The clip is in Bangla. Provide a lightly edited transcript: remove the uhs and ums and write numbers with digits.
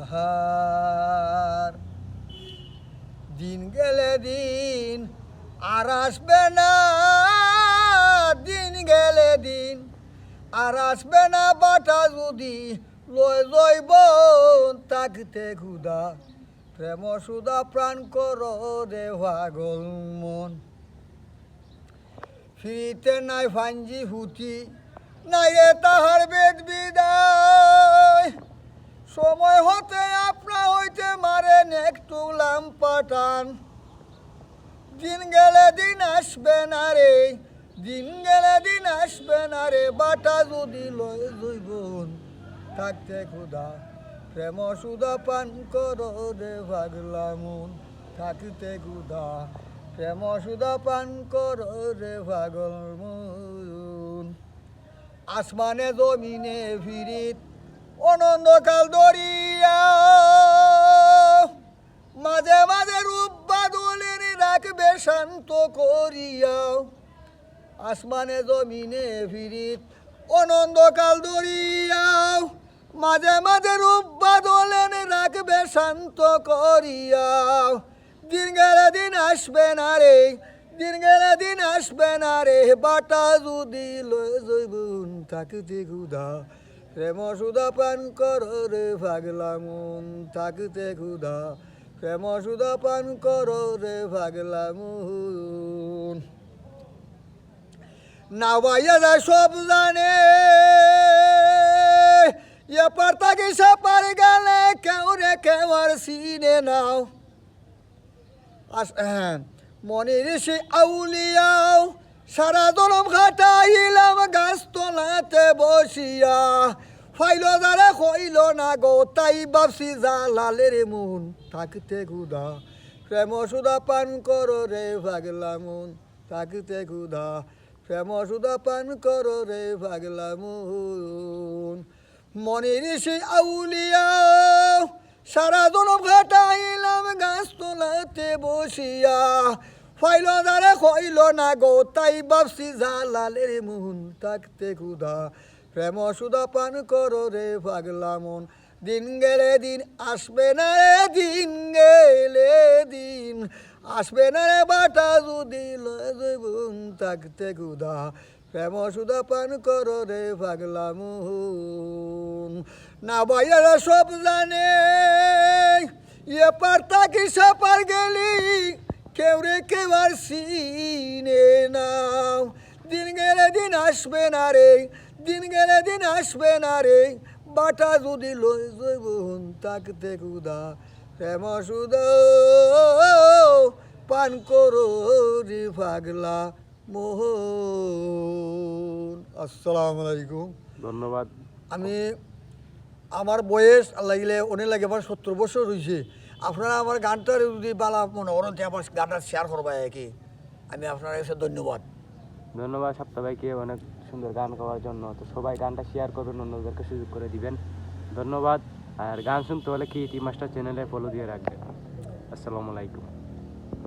আহার দিন গেলে দিন আর আসবে না, দিন গেলে দিন আর আসবে না, বাটা যদি লয় জৈব থাকতে ক্ষুদা প্রেম সুদা প্রাণ কর রে পাগল মন। ফিরিতে নাই ফাঞ্জি হুতি নাই রে তাহার বেদ বিদায়, সময় হতে আপনা হইতে মারে একটু লাম পাঠান। দিন গেলে দিন আসবে না রে, দিন গেলে দিন আসবে না রে, বাটা যদি লয় জৈবন থাকতে ক্ষুদা প্রেম সুদা পান কর রে পাগলা মন, থাকতে ক্ষুদা প্রেম সুদা পান কর রে পাগল মন। আসমানে জমিনে ফিরিত অনন্তকাল দরিয়া, মাঝে মাঝে রূপ বাদলের রাখবে শান্ত করিয়া। আসমানে জমিনে ফিরিত অনন্তকাল দরিয়া, মাঝে মাঝে রূপ বাদলের রাখবে শান্ত করিয়া। দিন গেলে দিন আসবে না রে, দিন গেলে দিন আসবে না রে, বাটা যদি লয় জৈবন থাকতে ক্ষুধা প্রেম সুদা পান কর রে পাগলা মন, থাকতে ক্ষুধা প্রেম সুদা পান কর রে পাগলা মন। নাওয়াইয়া যায় সব জানে, এপার তাকে সেপার গেলে কেউ রে কেউ আর চিনে নাও। মনের সে আউলিয়াও সারা জনম খাটাইলাম গাছ তোলাতে বসিয়া, ফাইল যারে হইল না গো তাই ভাবছি জালালের মন, থাকতে ক্ষুধা প্রেম সুদা পান কর রে পাগলা মন, থাকতে ক্ষুধা প্রেম সুদা পান কর রে পাগলা মন। মনের সে আউলিয়াও সারা জনম খাটাইলাম গাছ তোলাতে বসিয়া, ফাইল যারে হইল না গো তাই ভাবছি জালালের মন, থাকতে ক্ষুধা প্রেম সুদা পান কর রে পাগলা মন। দিন গেলে দিন আসবে না রে, দিন গেলে দিন আসবে না রে, বাটা যদি লয় জৈবন থাকতে ক্ষুধা প্রেম সুদা পান কর রে পাগলা মন। না ভাইয়ারা সব জানে, এপার তাকি সেপার গেলি কেউ রে কেউ আর চিনে নাও। দিন গেলে দিন আসবে না রে, দিন গেলে দিন আসবে না রে, বাটা যদি লয় জৈবন থাকতে ক্ষুধা প্রেম সুদা পান করো রে পাগলা মোহন। আসসালামু আলাইকুম, ধন্যবাদ। আমি আমার বয়স লাগিলে অনেক লাগে আমার 70 বছর হয়েছে। আপনারা আমার গানটার যদি বালা মনে করেন আমার গানটা শেয়ার করবা কি, আমি আপনার কাছে ধন্যবাদ। ধন্যবাদ সপ্তাহ ভাইকে অনেক সুন্দর গান গাওয়ার জন্য। তো সবাই গানটা শেয়ার করবেন, অন্যদেরকে সুযোগ করে দিবেন। ধন্যবাদ। আর গান শুনতে হলে কি টি মাস্টার চ্যানেলে ফলো দিয়ে রাখবেন। আসসালামু আলাইকুম।